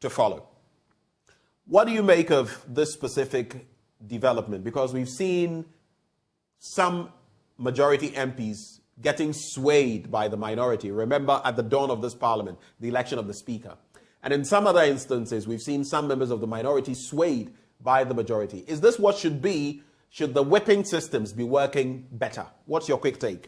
to follow. What do you make of this specific development? Because we've seen some majority MPs getting swayed by the minority. Remember, at the dawn of this parliament, the election of the speaker. And in some other instances, we've seen some members of the minority swayed by the majority. Is this what should be? Should the whipping systems be working better? What's your quick take?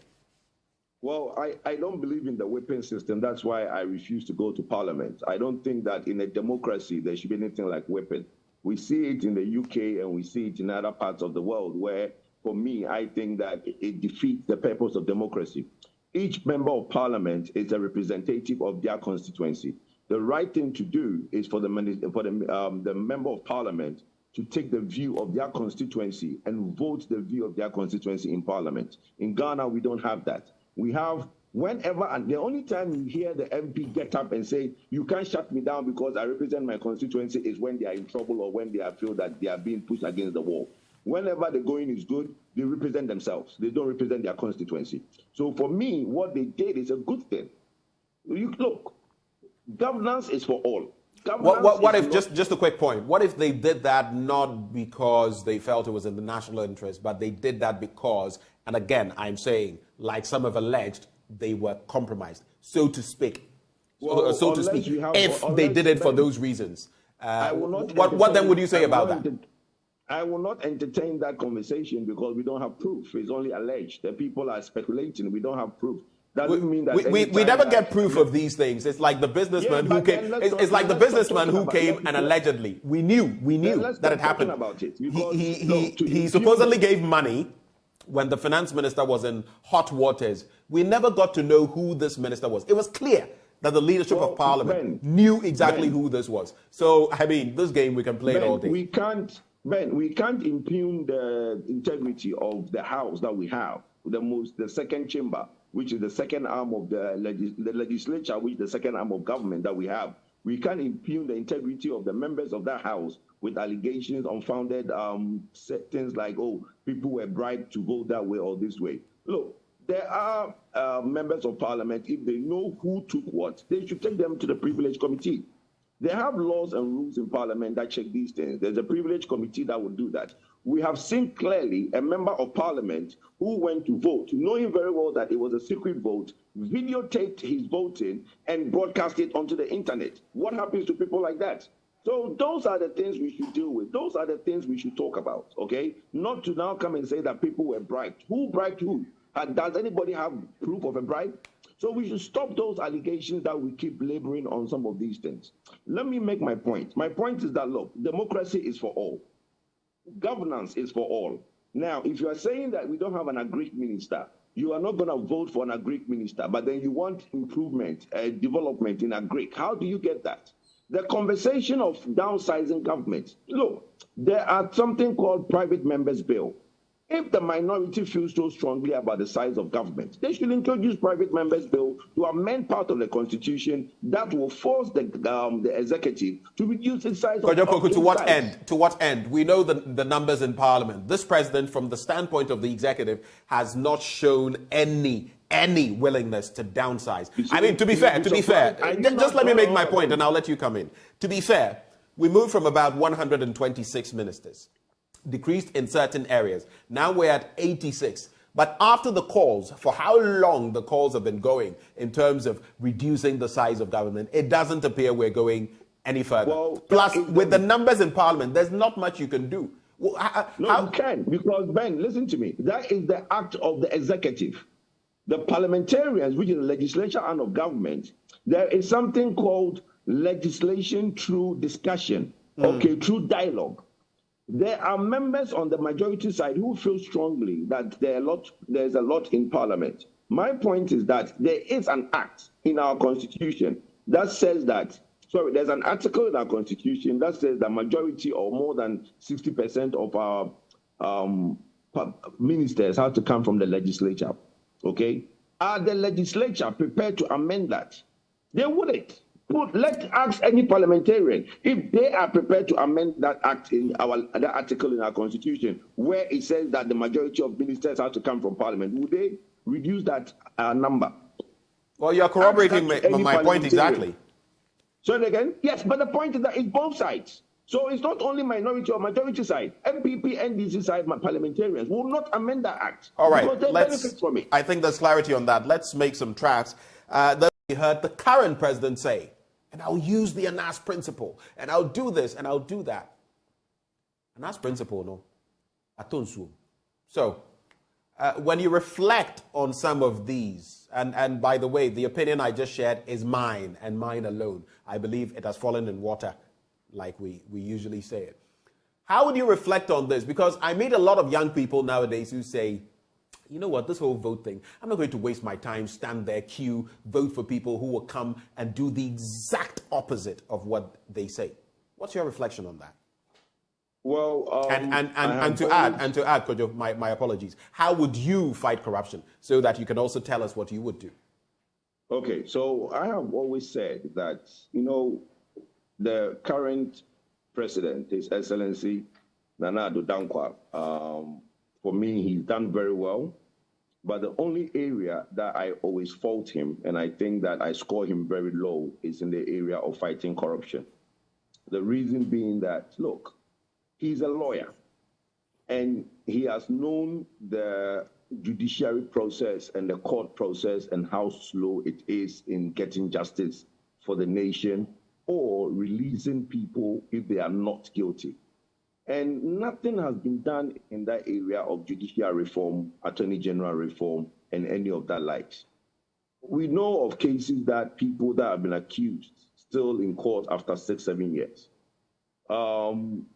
Well, I don't believe in the whipping system. That's why I refuse to go to parliament. I don't think that in a democracy there should be anything like whipping. We see it in the UK and we see it in other parts of the world where, for me, I think that it defeats the purpose of democracy. Each member of parliament is a representative of their constituency. The right thing to do is for the member of parliament to take the view of their constituency and vote the view of their constituency in parliament. In Ghana, we don't have that. We have whenever, and the only time you hear the MP get up and say, you can't shut me down because I represent my constituency, is when they are in trouble or when they feel that they are being pushed against the wall. Whenever the going is good, they represent themselves. They don't represent their constituency. So for me, what they did is a good thing. Look, governance is for all. What if, just a quick point, what if they did that not because they felt it was in the national interest, but they did that because, and again, I'm saying, like some have alleged, they were compromised, so to speak. Well, so to speak, if they did it for those reasons. What then would you say about that? I will not entertain that conversation because we don't have proof. It's only alleged. The people are speculating. We don't have proof. Doesn't mean that we never get proof of these things. It's like the businessman who came. It's like the businessman who came and allegedly we knew that it happened. About it he supposedly gave money when the finance minister was in hot waters. We never got to know who this minister was. It was clear that the leadership of parliament knew exactly who this was. So I mean, this game we can play it all day. We can't impugn the integrity of the house that we have, the second chamber, which is the second arm of the legislature, which is the second arm of government that we have. We can't impugn the integrity of the members of that house with allegations, unfounded things like, oh, people were bribed to vote that way or this way. Look, there are members of parliament, if they know who took what, they should take them to the privilege committee. They have laws and rules in parliament that check these things. There's a privilege committee that will do that. We have seen clearly a member of parliament who went to vote, knowing very well that it was a secret vote, videotaped his voting and broadcast it onto the internet. What happens to people like that? So those are the things we should deal with. Those are the things we should talk about, okay? Not to now come and say that people were bribed. Who bribed who? And does anybody have proof of a bribe? So we should stop those allegations that we keep laboring on some of these things. Let me make my point. My point is that, look, democracy is for all. Governance is for all. Now, if you are saying that we don't have an agric minister, you are not going to vote for an agric minister, but then you want improvement, development in agric. How do you get that? The conversation of downsizing government. Look, there are something called private members bill. If the minority feels so strongly about the size of government, they should introduce private members bill to amend part of the constitution that will force the executive to reduce its size. Kwadwo Poku, to what end? To what end? We know the numbers in parliament. This president, from the standpoint of the executive, has not shown any willingness to downsize. I mean, to be fair, just let me make my point and I'll let you come in. To be fair, we moved from about 126 ministers, decreased in certain areas. Now we're at 86. But after the calls, for how long the calls have been going in terms of reducing the size of government, it doesn't appear we're going any further. Well, plus, with the numbers in parliament, there's not much you can do. You can, because, Ben, listen to me. That is the act of the executive. The parliamentarians, which is the legislature arm of government, there is something called legislation through discussion, through dialogue. There are members on the majority side who feel strongly that there's a lot in parliament. My point is that there is an act in our constitution that says that, there's an article in our constitution that says that majority or more than 60% of our ministers have to come from the legislature. Okay? Are the legislature prepared to amend that? They wouldn't. Let's ask any parliamentarian if they are prepared to amend that act that article in our constitution where it says that the majority of ministers have to come from parliament. Would they reduce that number? Well, you're corroborating my point exactly. So again, yes, but the point is that it's both sides. So it's not only minority or majority side. MPP, NDC side, my parliamentarians will not amend that act. All right, because they benefit from it. I think there's clarity on that. Let's make some tracks. Then we heard the current president say, and I'll use the Anas principle, and I'll do this, and I'll do that. Anas principle, no. Atonsu. So, when you reflect on some of these, and by the way, the opinion I just shared is mine and mine alone. I believe it has fallen in water, like we usually say it. How would you reflect on this? Because I meet a lot of young people nowadays who say, you know what, this whole vote thing, I'm not going to waste my time, stand there, queue, vote for people who will come and do the exact opposite of what they say. What's your reflection on that? Well, and to add, Kwadwo, my apologies. How would you fight corruption so that you can also tell us what you would do? Okay, so I have always said that, you know, the current president, His Excellency Nana Addo Dankwa, for me, he's done very well. But the only area that I always fault him, and I think that I score him very low, is in the area of fighting corruption. The reason being that, look, he's a lawyer, and he has known the judiciary process and the court process and how slow it is in getting justice for the nation or releasing people if they are not guilty. And nothing has been done in that area of judicial reform, attorney general reform, and any of that likes. We know of cases that people that have been accused still in court after 6-7 years.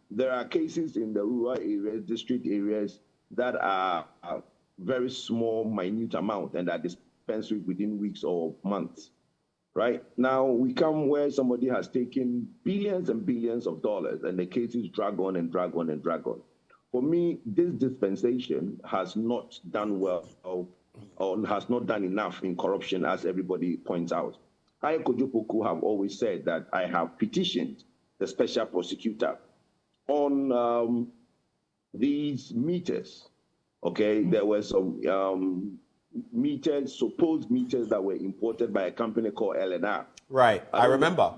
There are cases in the rural areas, district areas, that are very small, minute amount and are dispensed with within weeks or months. Right now, we come where somebody has taken billions and billions of dollars, and the cases drag on and drag on and drag on. For me, this dispensation has not done well or has not done enough in corruption, as everybody points out. I, Kwadwo Poku, have always said that I have petitioned the special prosecutor on these meters. Okay, there were some meters, supposed meters that were imported by a company called LNR. Right, I remember.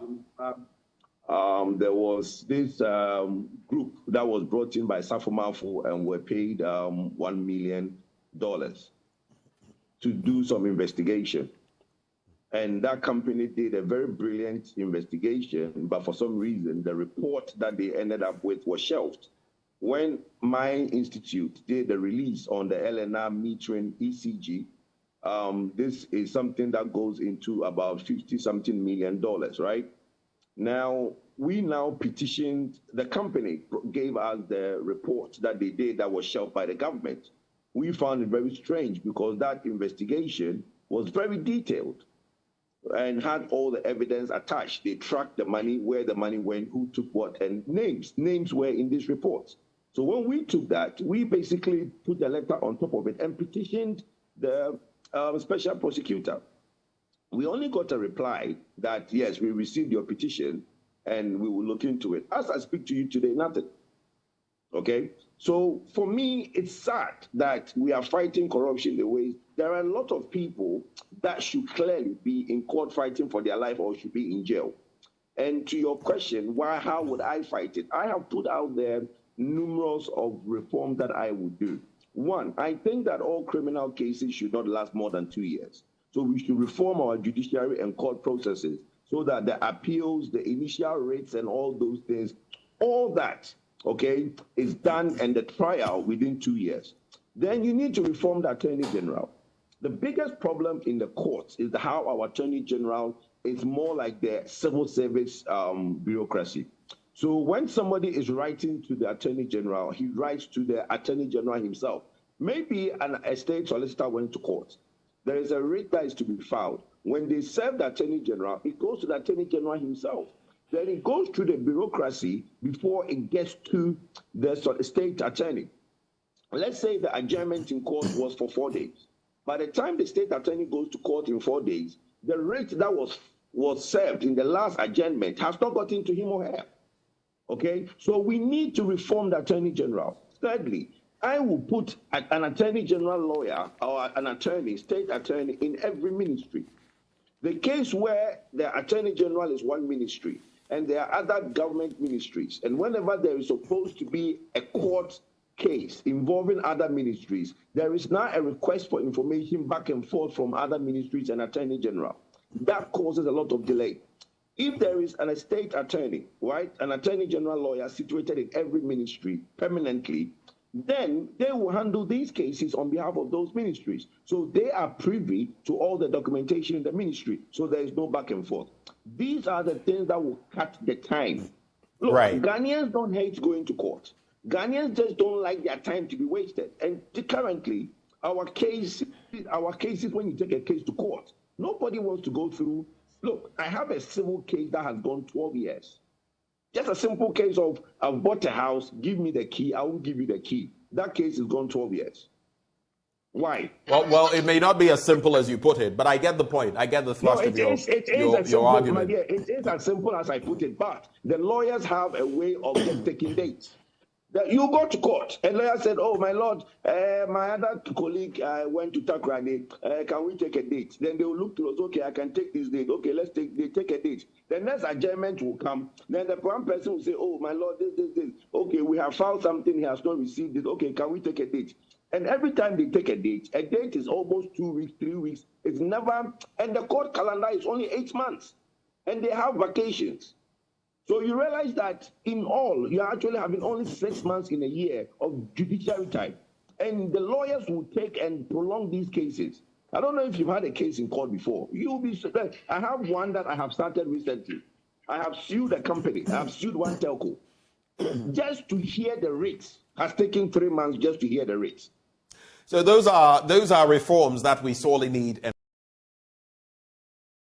There was this group that was brought in by Safumafu and were paid $1 million to do some investigation. And that company did a very brilliant investigation, but for some reason, the report that they ended up with was shelved. When my institute did the release on the LNR metering ECG, this is something that goes into about $50-something million, right? Now, we now petitioned, the company gave us the report that they did that was shelved by the government. We found it very strange because that investigation was very detailed and had all the evidence attached. They tracked the money, where the money went, who took what, and names were in this report. So when we took that, we basically put a letter on top of it and petitioned the special prosecutor. We only got a reply that, yes, we received your petition and we will look into it. As I speak to you today, nothing. Okay? So for me, it's sad that we are fighting corruption the way there are a lot of people that should clearly be in court fighting for their life or should be in jail. And to your question, how would I fight it? I have put out there numerous of reforms that I would do. One, I think that all criminal cases should not last more than 2 years. So we should reform our judiciary and court processes so that the appeals, the initial rates and all those things, all that, okay, is done and the trial within 2 years. Then you need to reform the Attorney General. The biggest problem in the courts is how our Attorney General is more like the civil service bureaucracy. So when somebody is writing to the Attorney General, he writes to the Attorney General himself. Maybe a state solicitor went to court. There is a writ that is to be filed. When they serve the Attorney General, it goes to the Attorney General himself. Then it goes through the bureaucracy before it gets to the state attorney. Let's say the adjournment in court was for 4 days. By the time the state attorney goes to court in 4 days, the writ that was served in the last adjournment has not gotten to him or her. Okay, so we need to reform the Attorney General. Thirdly, I will put an Attorney General lawyer or an attorney, state attorney in every ministry. The case where the Attorney General is one ministry and there are other government ministries, and whenever there is supposed to be a court case involving other ministries, there is now a request for information back and forth from other ministries and Attorney General. That causes a lot of delay. If there is an estate attorney, right, an Attorney General lawyer situated in every ministry permanently, then they will handle these cases on behalf of those ministries. So they are privy to all the documentation in the ministry. So there is no back and forth. These are the things that will cut the time. Look, right. Ghanaians don't hate going to court. Ghanaians just don't like their time to be wasted. And currently, our cases, when you take a case to court, nobody wants to go through. Look, I have a civil case that has gone 12 years. Just a simple case of, I've bought a house, give me the key, I won't give you the key. That case has gone 12 years. Why? Well, it may not be as simple as you put it, but I get the point. I get the thrust of your argument. It is as simple as I put it, but the lawyers have a way of just taking dates. You go to court, and lawyer said, "Oh, my lord, my other colleague went to Takrady. Can we take a date?" Then they will look to us. Okay, I can take this date. Okay, they take a date. The next adjournment will come. Then the one person will say, "Oh, my lord, this. Okay, we have found something. He has not received it. Okay, can we take a date?" And every time they take a date is almost 2 weeks, 3 weeks. It's never, and the court calendar is only 8 months, and they have vacations. So you realize that in all, you're actually having only 6 months in a year of judiciary time. And the lawyers will take and prolong these cases. I don't know if you've had a case in court before. You'll be surprised. I have one that I have started recently. I have sued a company. I have sued one telco. Just to hear the rates has taken 3 months just to hear the rates. So those are reforms that we sorely need.